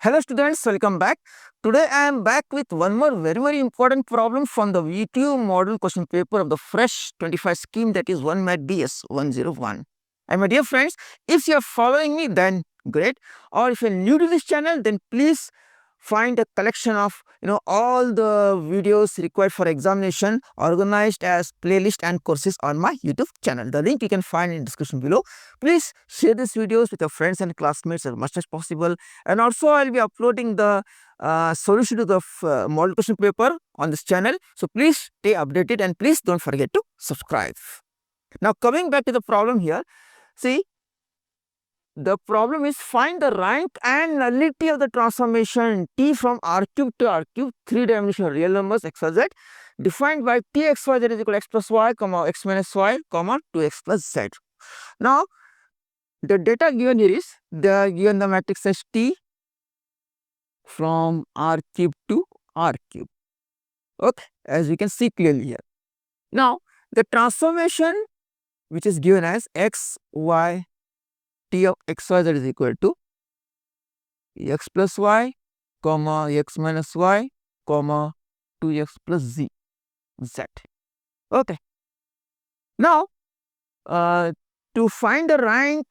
Hello students, welcome back. Today I am back with one more very important problem from the VTU model question paper of the fresh 25 scheme, that is 1 Math DS 101. And my dear friends, if you are following me, then great, or if you are new to this channel, then please find a collection of all the videos required for examination organized as playlist and courses on my YouTube channel. The link you can find in description below. Please share these videos with your friends and classmates as much as possible, and also I will be uploading the solution to the model question paper on this channel. So please stay updated and please don't forget to subscribe. Now coming back to the problem here, see, the problem is find the rank and nullity of the transformation T from R cube to R cube, three-dimensional real numbers x, y, z, defined by T x, y, z is equal to x plus y, comma x minus y, comma 2x plus z. Now the data given here is given the matrix as T from R cube to R cube. Okay, as we can see clearly here. Now the transformation which is given as x, y, T of x, y, z is equal to x plus y, comma x minus y, comma 2x plus z. Okay. Now to find the rank,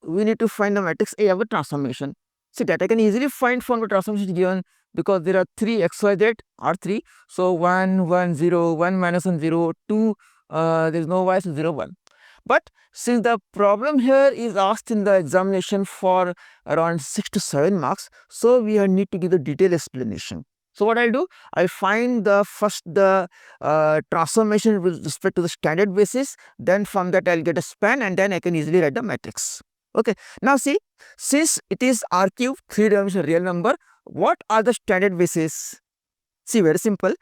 we need to find the matrix A of the transformation. See, that I can easily find from the transformation given, because there are 3 x, y, z are 3. So 1, 1, 0, 1 minus 1, 0, 2, there is no y, so 0, 1. But since the problem here is asked in the examination for around 6 to 7 marks, so we need to give the detailed explanation. So what I'll do, I'll find the transformation with respect to the standard basis, then from that I'll get a span, and then I can easily write the matrix. Okay. Now see, since it is R cube, three-dimensional real number, what are the standard bases? See, very simple.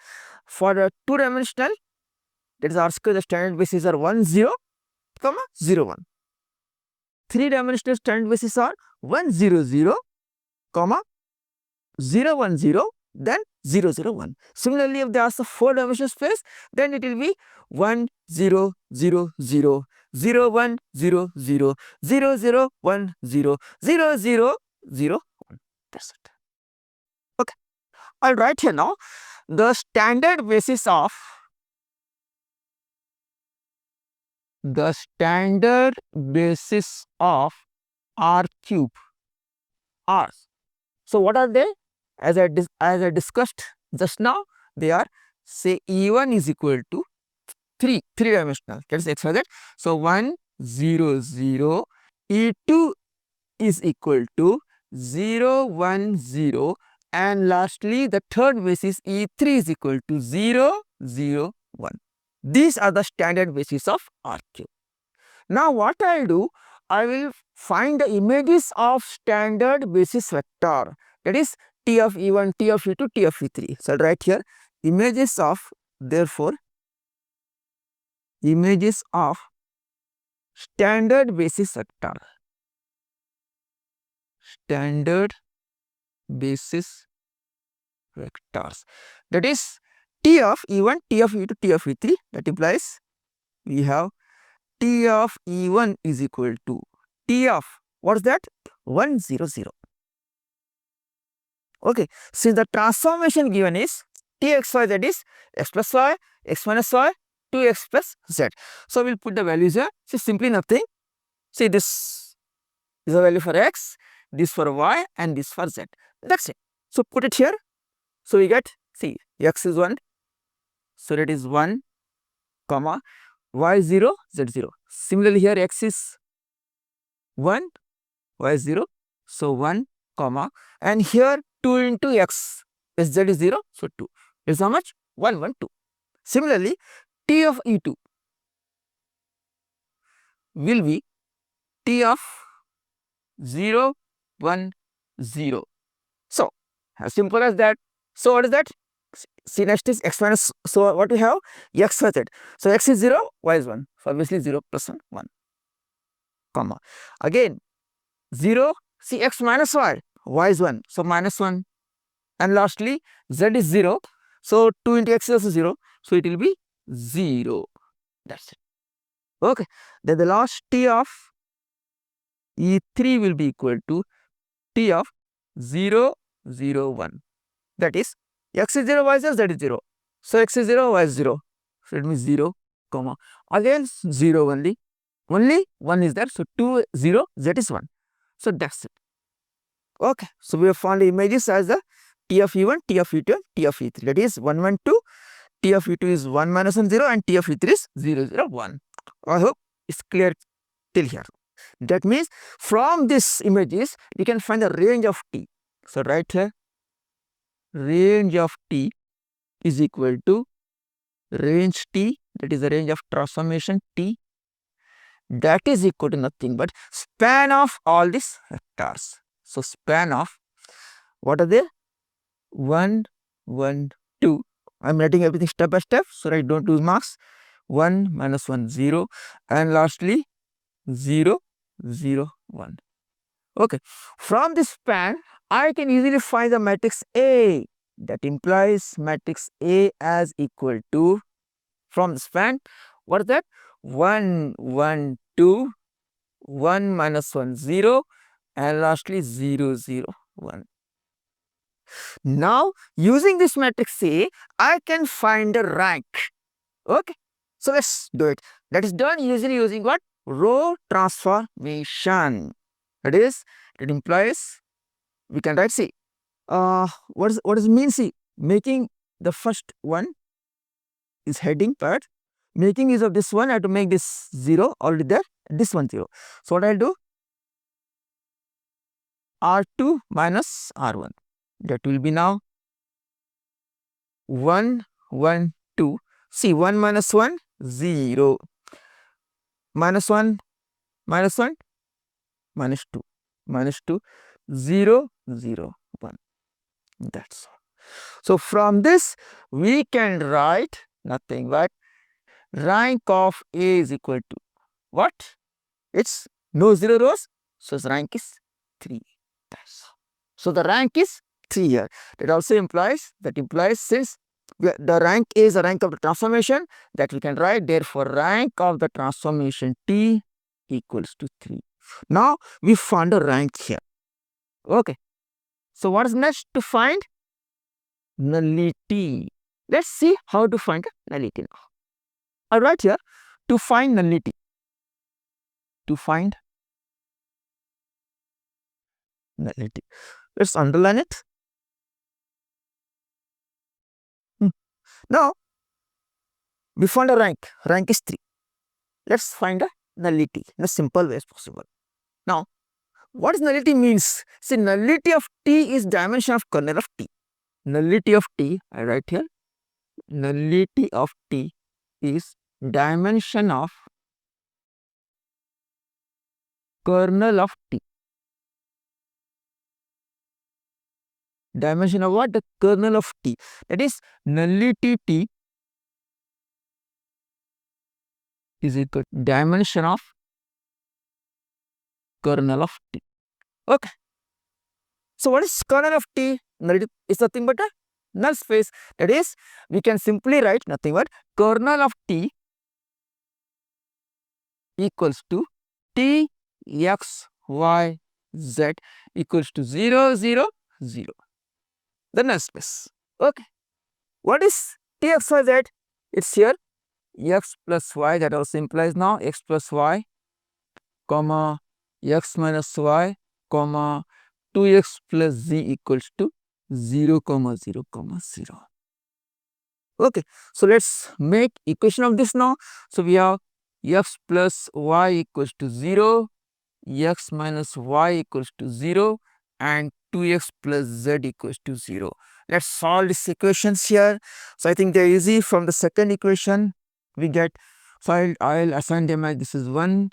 For a two-dimensional, that is R square, the standard bases are 1, 0, comma 0, 1. Three-dimensional standard bases are 1, 0, 0, comma 0, 1, 0, then 0, 0, 1. Similarly, if they ask the four-dimensional space, then it will be 1, 0, 0, 0, 0, 1, 0, 0, 0, 0, 1, 0, 0, 0, 0, 1. That's it. Okay. I'll write here now the standard basis of R cube, R. So what are they? As I discussed just now, they are, say, E1 is equal to 3-dimensional, that is x, y, z. So 1, 0, 0, E2 is equal to 0, 1, 0, and lastly the third basis E3 is equal to 0, 0, 1. These are the standard basis of R cube. Now what I will do, I will find the images of standard basis vector, that is T of E1, T of E2, T of E3. So right here, images of, therefore, images of standard basis vector. Standard basis vectors, that is T of E1, T of E2, T of E3. That implies we have T of E1 is equal to T of, what is that? 1, 0, 0. Okay, since the transformation given is T x, y, z is x plus y, x minus y, 2x plus z. So we'll put the values here. See, simply nothing. See, this is a value for x, this for y, and this for z. That's it. So put it here. So we get, see, x is 1, so that is 1, comma, y 0, z 0. Similarly here x is 1, y 0, so 1, comma, and here 2 into x, z is 0, so 2. Is how much? 1, 1, 2. Similarly, T of E2 will be T of 0, 1, 0. So as simple as that. So what is that? See, next is x minus, so what we have? X, y, z. So x is 0, y is 1. So obviously 0 plus 1, 1, comma. Again 0, see, x minus y, y is 1, so minus 1. And lastly z is 0, so 2 into x is also 0, so it will be 0. That's it. Okay. Then the last T of E3 will be equal to T of 0, 0, 1. That is x is 0, y is 0, z is 0. So x is 0, y is 0. So it means 0, comma. Again 0 only. Only 1 is there. So 2, 0, z is 1. So that's it. Okay. So we have found the images as the T of E1, T of E2, and T of E3. That is 1, 1, 2. T of E2 is 1 minus 1, 0, and T of E3 is 0, 0, 1. I hope it's clear till here. That means from this images you can find the range of T. So right here, range of T is equal to range T, that is the range of transformation T, that is equal to nothing but span of all these vectors. So span of, what are they? 1, 1, 2. I am writing everything step by step so that I don't lose marks. 1 minus 1, 0, and lastly 0, 0, 1. Okay. From this span, I can easily find the matrix A. That implies matrix A as equal to, from the span, what is that? 1, 1, 2, 1 minus 1, 0, and lastly 0, 0, 1. Now, using this matrix A, I can find the rank. Okay. So let's do it. That is done usually using what? Row transformation. That is, it implies we can write, see, what does it mean? See, making the first one is heading part, making use of this one, I have to make this 0 already there, this one 0. So what I'll do? R2 minus R1. That will be now 1, 1, 2. See, 1 minus 1, 0. Minus 1, minus 1, minus 2, minus 2, 0, 0, 1. That's all. So from this we can write nothing but rank of A is equal to what? It's no 0 rows, so its rank is 3. That's all. So the rank is 3 here. That also implies, since the rank A is the rank of the transformation, that we can write, therefore rank of the transformation T equals to 3. Now we found a rank here. Okay. So what is next to find? Nullity. Let's see how to find nullity now. I'll write here to find nullity. To find nullity. Let's underline it. Now we found a rank. Rank is 3. Let's find a nullity in a simple way as possible. Now, what does nullity means? See, nullity of T is dimension of kernel of T. Nullity of T, I write here. Nullity of T is dimension of kernel of T. Dimension of what? The kernel of T. That is, nullity T is equal to dimension of kernel of T. Okay. So what is kernel of T? Nullity is nothing but a null space. That is, we can simply write nothing but kernel of T equals to T x y z equals to 0, 0, 0. The null space. Okay. What is T x y z? It's here x plus y, that also implies now x plus y, comma x minus y, comma 2x plus z equals to 0, 0, 0. Okay. So let's make equation of this now. So we have x plus y equals to 0, x minus y equals to 0, and 2x plus z equals to 0. Let's solve these equations here. So I think they're easy. From the second equation we get, so I'll assign them as this is 1,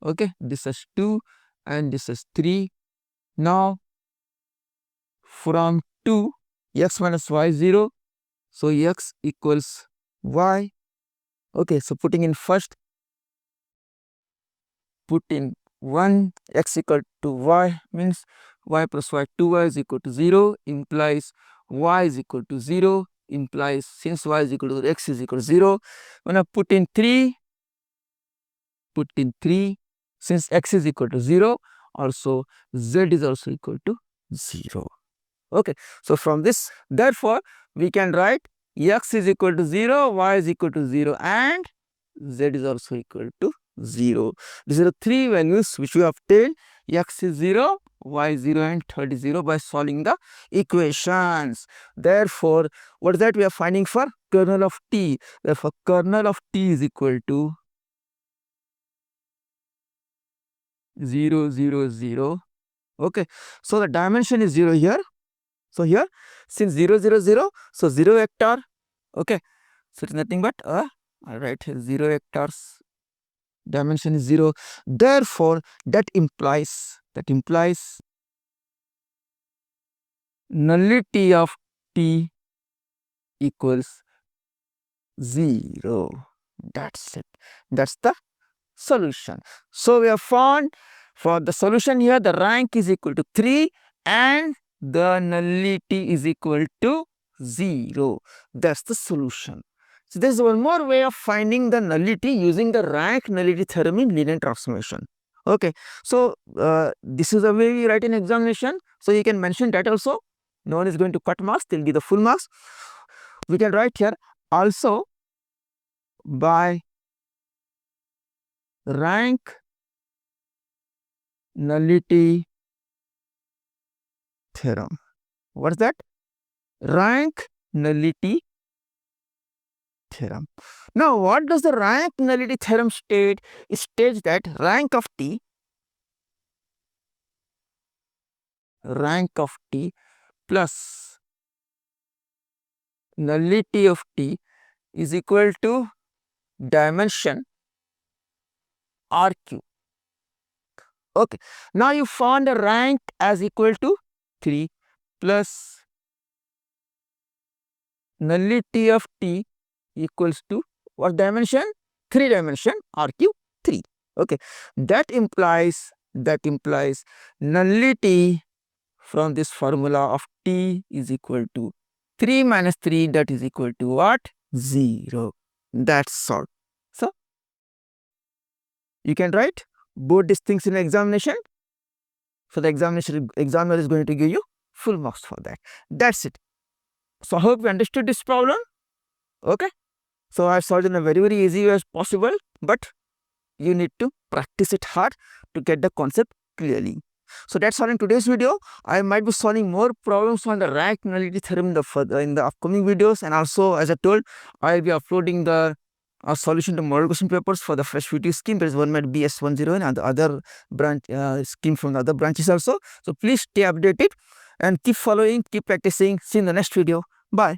okay, this is 2, and this is 3. Now from 2, x minus y 0, so x equals y. Okay, so putting in first, put in 1, x equal to y means y plus y, 2y is equal to 0, implies y is equal to 0, implies since y is equal to x is equal to 0. When I put in 3, since x is equal to 0, also z is also equal to 0. Okay. So, from this, therefore, we can write x is equal to 0, y is equal to 0 and z is also equal to 0. These are the three values which we obtained. X is 0, y is 0 and third is 0 by solving the equations. Therefore, what is that we are finding for kernel of t? Therefore, kernel of t is equal to 0, 0, 0. Okay. So, the dimension is 0 here. So, here since 0, 0, 0, so 0 vector. Okay. So, it is nothing but I write here 0 vectors, dimension is 0. Therefore, that implies nullity of t equals 0. That's it. That's the solution. So, we have found for the solution here the rank is equal to 3 and the nullity is equal to 0. That's the solution. So, there is one more way of finding the nullity using the rank nullity theorem in linear transformation. Okay. So, this is the way we write in examination. So, you can mention that also. No one is going to cut marks, they will give the full marks. We can write here also by rank nullity theorem. What is that? Rank nullity theorem. Now, what does the rank nullity theorem state? It states that rank of t plus nullity of t is equal to dimension RQ. Okay. Now, you found the rank as equal to 3 plus nullity of t equals to what dimension? 3 dimension RQ 3. Okay. That implies nullity from this formula of t is equal to 3 minus 3, that is equal to what? 0. That's all. So, you can write both these things in examination. So, the examiner is going to give you full marks for that. That's it. So, I hope you understood this problem. Okay. So, I have solved in a very, very easy way as possible, but you need to practice it hard to get the concept clearly. So, that's all in today's video. I might be solving more problems on the rank nullity theorem in the upcoming videos, and also, as I told, I will be uploading the solution to model question papers for the fresh VTU scheme. There is one might BS10 and the other branch scheme from the other branches also. So, please stay updated and keep following, keep practicing. See you in the next video. Bye.